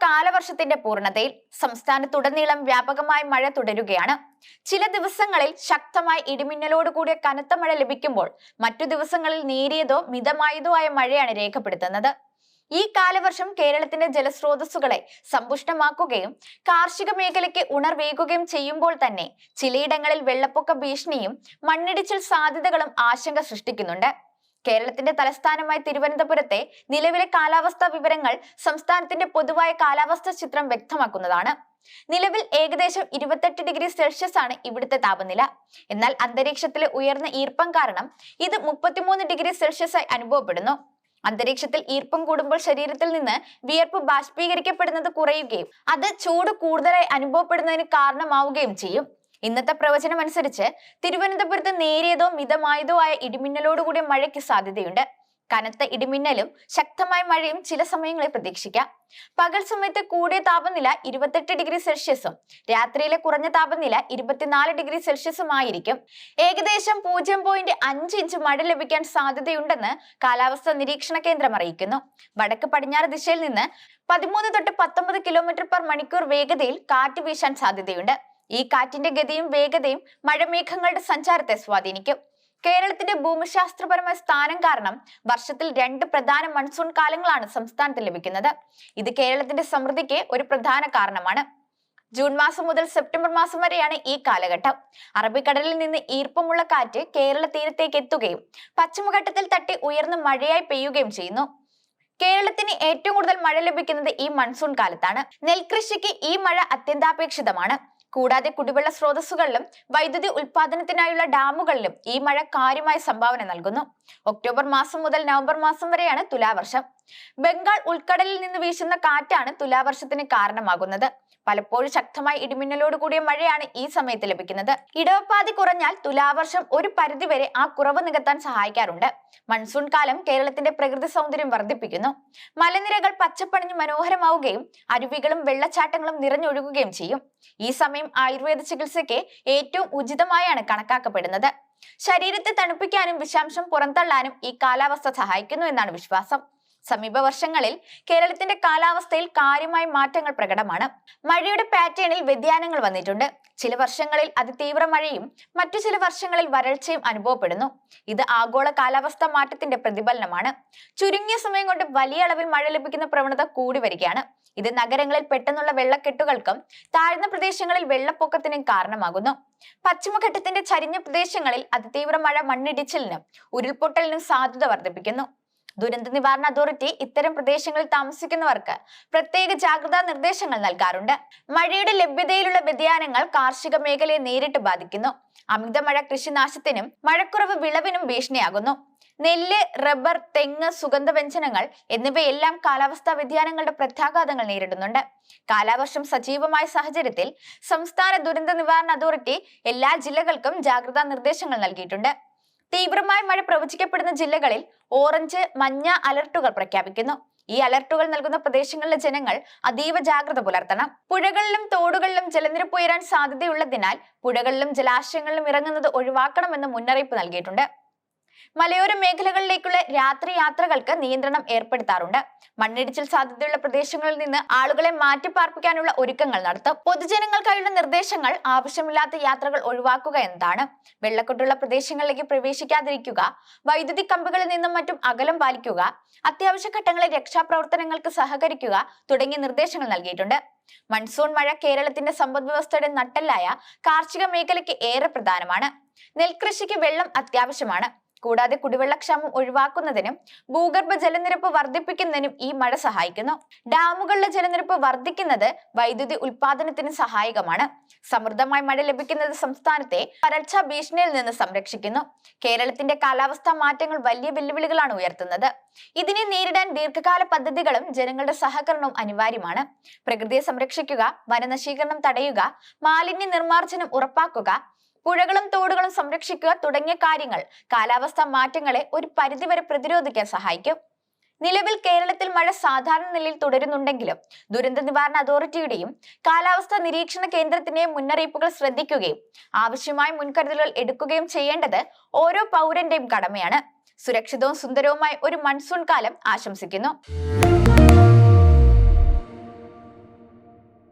കാലവർഷത്തിന്റെ പൂർണ്ണതയിൽ സംസ്ഥാനത്തുടനീളം വ്യാപകമായ മഴ തുടരുകയാണ്. ചില ദിവസങ്ങളിൽ ശക്തമായ ഇടിമിന്നലോടുകൂടിയ കനത്ത മഴ ലഭിക്കുമ്പോൾ മറ്റു ദിവസങ്ങളിൽ നേരിയതോ മിതമായതോ ആയ മഴയാണ് രേഖപ്പെടുത്തുന്നത്. ഈ കാലവർഷം കേരളത്തിന്റെ ജലസ്രോതസ്സുകളെ സമ്പുഷ്ടമാക്കുകയും കാർഷിക മേഖലയ്ക്ക് ഉണർവേകുകയും ചെയ്യുമ്പോൾ തന്നെ ചിലയിടങ്ങളിൽ വെള്ളപ്പൊക്ക ഭീഷണിയും മണ്ണിടിച്ചിൽ സാധ്യതകളും ആശങ്ക സൃഷ്ടിക്കുന്നുണ്ട്. കേരളത്തിന്റെ തലസ്ഥാനമായ തിരുവനന്തപുരത്തെ നിലവിലെ കാലാവസ്ഥാ വിവരങ്ങൾ സംസ്ഥാനത്തിന്റെ പൊതുവായ കാലാവസ്ഥാ ചിത്രം വ്യക്തമാക്കുന്നതാണ്. നിലവിൽ ഏകദേശം 28 ഡിഗ്രി സെൽഷ്യസ് ആണ് ഇവിടുത്തെ താപനില. എന്നാൽ അന്തരീക്ഷത്തിലെ ഉയർന്ന ഈർപ്പം കാരണം ഇത് 33 ഡിഗ്രി സെൽഷ്യസ് ആയി അനുഭവപ്പെടുന്നു. അന്തരീക്ഷത്തിൽ ഈർപ്പം കൂടുമ്പോൾ ശരീരത്തിൽ നിന്ന് വിയർപ്പ് ബാഷ്പീകരിക്കപ്പെടുന്നത് കുറയുകയും അത് ചൂട് കൂടുതലായി അനുഭവപ്പെടുന്നതിന് കാരണമാവുകയും ചെയ്യും. ഇന്നത്തെ പ്രവചനം അനുസരിച്ച് തിരുവനന്തപുരത്ത് നേരിയതോ മിതമായതോ ആയ ഇടിമിന്നലോടുകൂടിയ മഴയ്ക്ക് സാധ്യതയുണ്ട്. കനത്ത ഇടിമിന്നലും ശക്തമായ മഴയും ചില സമയങ്ങളിൽ പ്രതീക്ഷിക്കാം. പകൽ സമയത്ത് കൂടിയ താപനില 28 ഡിഗ്രി സെൽഷ്യസും രാത്രിയിലെ കുറഞ്ഞ താപനില 24 ഡിഗ്രി സെൽഷ്യസും ആയിരിക്കും. ഏകദേശം 0.5 ഇഞ്ച് മഴ ലഭിക്കാൻ സാധ്യതയുണ്ടെന്ന് കാലാവസ്ഥാ നിരീക്ഷണ കേന്ദ്രം അറിയിക്കുന്നു. വടക്ക് പടിഞ്ഞാറ് ദിശയിൽ നിന്ന് 13 തൊട്ട് 19 km/മണിക്കൂർ വേഗതയിൽ കാറ്റ് വീശാൻ സാധ്യതയുണ്ട്. ഈ കാറ്റിന്റെ ഗതിയും വേഗതയും മഴമേഘങ്ങളുടെ സഞ്ചാരത്തെ സ്വാധീനിക്കും. കേരളത്തിന്റെ ഭൂമിശാസ്ത്രപരമായ സ്ഥാനം കാരണം വർഷത്തിൽ 2 പ്രധാന മൺസൂൺ കാലങ്ങളാണ് സംസ്ഥാനത്ത് ലഭിക്കുന്നത്. ഇത് കേരളത്തിന്റെ സമൃദ്ധിക്ക് ഒരു പ്രധാന കാരണമാണ്. ജൂൺ മാസം മുതൽ സെപ്റ്റംബർ മാസം വരെയാണ് ഈ കാലഘട്ടം. അറബിക്കടലിൽ നിന്ന് ഈർപ്പമുള്ള കാറ്റ് കേരള തീരത്തേക്ക് എത്തുകയും പശ്ചിമഘട്ടത്തിൽ തട്ടി ഉയർന്ന് മഴയായി പെയ്യുകയും ചെയ്യുന്നു. കേരളത്തിന് ഏറ്റവും കൂടുതൽ മഴ ലഭിക്കുന്നത് ഈ മൺസൂൺ കാലത്താണ്. നെൽകൃഷിക്ക് ഈ മഴ അത്യന്താപേക്ഷിതമാണ്. കൂടാതെ കുടിവെള്ള സ്രോതസ്സുകളിലും വൈദ്യുതി ഉൽപാദനത്തിനായുള്ള ഡാമുകളിലും ഈ മഴ കാര്യമായ സംഭാവന നൽകുന്നു. ഒക്ടോബർ മാസം മുതൽ നവംബർ മാസം വരെയാണ് തുലാവർഷം. ബംഗാൾ ഉൾക്കടലിൽ നിന്ന് വീശുന്ന കാറ്റാണ് തുലാവർഷത്തിന് കാരണമാകുന്നത്. പലപ്പോഴും ശക്തമായ ഇടിമിന്നലോട് കൂടിയ മഴയാണ് ഈ സമയത്ത് ലഭിക്കുന്നത്. ഇടവപ്പാതി കുറഞ്ഞാൽ തുലാവർഷം ഒരു പരിധിവരെ ആ കുറവ് നികത്താൻ സഹായിക്കാറുണ്ട്. മൺസൂൺ കാലം കേരളത്തിന്റെ പ്രകൃതി സൗന്ദര്യം വർദ്ധിപ്പിക്കുന്നു. മലനിരകൾ പച്ചപ്പണിഞ്ഞ് മനോഹരമാവുകയും അരുവികളും വെള്ളച്ചാട്ടങ്ങളും നിറഞ്ഞൊഴുകുകയും ചെയ്യും. ഈ സമയം ആയുർവേദ ചികിത്സയ്ക്ക് ഏറ്റവും ഉചിതമായാണ് കണക്കാക്കപ്പെടുന്നത്. ശരീരത്തെ തണുപ്പിക്കാനും വിഷാംശം പുറന്തള്ളാനും ഈ കാലാവസ്ഥ സഹായിക്കുന്നു എന്നാണ് വിശ്വാസം. സമീപ വർഷങ്ങളിൽ കേരളത്തിന്റെ കാലാവസ്ഥയിൽ കാര്യമായ മാറ്റങ്ങൾ പ്രകടമാണ്. മഴയുടെ പാറ്റേണിൽ വ്യതിയാനങ്ങൾ വന്നിട്ടുണ്ട്. ചില വർഷങ്ങളിൽ അതിതീവ്ര മഴയും മറ്റു ചില വർഷങ്ങളിൽ വരൾച്ചയും അനുഭവപ്പെടുന്നു. ഇത് ആഗോള കാലാവസ്ഥാ മാറ്റത്തിന്റെ പ്രതിഫലനമാണ്. ചുരുങ്ങിയ സമയം കൊണ്ട് വലിയ അളവിൽ മഴ ലഭിക്കുന്ന പ്രവണത കൂടി വരികയാണ്. ഇത് നഗരങ്ങളിൽ പെട്ടെന്നുള്ള വെള്ളക്കെട്ടുകൾക്കും താഴ്ന്ന പ്രദേശങ്ങളിൽ വെള്ളപ്പൊക്കത്തിനും കാരണമാകുന്നു. പശ്ചിമഘട്ടത്തിന്റെ ചരിഞ്ഞ പ്രദേശങ്ങളിൽ അതിതീവ്ര മഴ മണ്ണിടിച്ചിലിനും ഉരുൾപൊട്ടലിനും സാധ്യത വർദ്ധിപ്പിക്കുന്നു. ദുരന്ത നിവാരണ അതോറിറ്റി ഇത്തരം പ്രദേശങ്ങളിൽ താമസിക്കുന്നവർക്ക് പ്രത്യേക ജാഗ്രതാ നിർദ്ദേശങ്ങൾ നൽകാറുണ്ട്. മഴയുടെ ലഭ്യതയിലുള്ള വ്യതിയാനങ്ങൾ കാർഷിക മേഖലയെ നേരിട്ട് ബാധിക്കുന്നു. അമിതമഴ കൃഷിനാശത്തിനും മഴക്കുറവ് വിളവിനും ഭീഷണിയാകുന്നു. നെല്ല്, റബ്ബർ, തെങ്ങ്, സുഗന്ധവ്യഞ്ജനങ്ങൾ എന്നിവയെല്ലാം കാലാവസ്ഥാ വ്യതിയാനങ്ങളുടെ പ്രത്യാഘാതങ്ങൾ നേരിടുന്നുണ്ട്. കാലവർഷം സജീവമായ സാഹചര്യത്തിൽ സംസ്ഥാന ദുരന്ത നിവാരണ അതോറിറ്റി എല്ലാ ജില്ലകൾക്കും ജാഗ്രതാ നിർദ്ദേശങ്ങൾ നൽകിയിട്ടുണ്ട്. തീവ്രമായ മഴ പ്രവചിക്കപ്പെടുന്ന ജില്ലകളിൽ ഓറഞ്ച്, മഞ്ഞ അലർട്ടുകൾ പ്രഖ്യാപിക്കുന്നു. ഈ അലർട്ടുകൾ നൽകുന്ന പ്രദേശങ്ങളിലെ ജനങ്ങൾ അതീവ ജാഗ്രത പുലർത്തണം. പുഴകളിലും തോടുകളിലും ജലനിരപ്പ് ഉയരാൻ സാധ്യതയുള്ളതിനാൽ പുഴകളിലും ജലാശയങ്ങളിലും ഇറങ്ങുന്നത് ഒഴിവാക്കണമെന്ന് മുന്നറിയിപ്പ് നൽകിയിട്ടുണ്ട്. മലയോര മേഖലകളിലേക്കുള്ള രാത്രി യാത്രകൾക്ക് നിയന്ത്രണം ഏർപ്പെടുത്താറുണ്ട്. മണ്ണിടിച്ചിൽ സാധ്യതയുള്ള പ്രദേശങ്ങളിൽ നിന്ന് ആളുകളെ മാറ്റിപ്പാർപ്പിക്കാനുള്ള ഒരുക്കങ്ങൾ നടത്തും. പൊതുജനങ്ങൾക്കായുള്ള നിർദ്ദേശങ്ങൾ ആവശ്യമില്ലാത്ത യാത്രകൾ ഒഴിവാക്കുക എന്നതാണ്. വെള്ളക്കെട്ടുള്ള പ്രദേശങ്ങളിലേക്ക് പ്രവേശിക്കാതിരിക്കുക, വൈദ്യുതി കമ്പികളിൽ നിന്നും മറ്റും അകലം പാലിക്കുക, അത്യാവശ്യ ഘട്ടങ്ങളിൽ രക്ഷാപ്രവർത്തനങ്ങൾക്ക് സഹകരിക്കുക തുടങ്ങിയ നിർദ്ദേശങ്ങൾ നൽകിയിട്ടുണ്ട്. മൺസൂൺ മഴ കേരളത്തിന്റെ സമ്പദ് വ്യവസ്ഥയുടെ നട്ടെല്ലായ കാർഷിക മേഖലയ്ക്ക് ഏറെ പ്രധാനമാണ്. നെൽകൃഷിക്ക് വെള്ളം അത്യാവശ്യമാണ്. കൂടാതെ കുടിവെള്ളക്ഷാമം ഒഴിവാക്കുന്നതിനും ഭൂഗർഭ ജലനിരപ്പ് വർദ്ധിപ്പിക്കുന്നതിനും ഈ മഴ സഹായിക്കുന്നു. ഡാമുകളിലെ ജലനിരപ്പ് വർദ്ധിക്കുന്നത് വൈദ്യുതി ഉൽപാദനത്തിന് സഹായകമാണ്. സമൃദ്ധമായ മഴ ലഭിക്കുന്നത് സംസ്ഥാനത്തെ വരൾച്ചാ ഭീഷണിയിൽ നിന്ന് സംരക്ഷിക്കുന്നു. കേരളത്തിന്റെ കാലാവസ്ഥാ മാറ്റങ്ങൾ വലിയ വെല്ലുവിളികളാണ് ഉയർത്തുന്നത്. ഇതിനെ നേരിടാൻ ദീർഘകാല പദ്ധതികളും ജനങ്ങളുടെ സഹകരണവും അനിവാര്യമാണ്. പ്രകൃതിയെ സംരക്ഷിക്കുക, വനനശീകരണം തടയുക, മാലിന്യ നിർമ്മാർജ്ജനം ഉറപ്പാക്കുക, പുഴകളും തോടുകളും സംരക്ഷിക്കുക തുടങ്ങിയ കാര്യങ്ങൾ കാലാവസ്ഥാ മാറ്റങ്ങളെ ഒരു പരിധിവരെ പ്രതിരോധിക്കാൻ സഹായിക്കും. നിലവിൽ കേരളത്തിൽ മഴ സാധാരണ നിലയിൽ തുടരുന്നുണ്ടെങ്കിലും ദുരന്ത നിവാരണ അതോറിറ്റിയുടെയും കാലാവസ്ഥാ നിരീക്ഷണ കേന്ദ്രത്തിന്റെയും മുന്നറിയിപ്പുകൾ ശ്രദ്ധിക്കുകയും ആവശ്യമായ മുൻകരുതലുകൾ എടുക്കുകയും ചെയ്യേണ്ടത് ഓരോ പൗരന്റെയും കടമയാണ്. സുരക്ഷിതവും സുന്ദരവുമായ ഒരു മൺസൂൺ കാലം ആശംസിക്കുന്നു.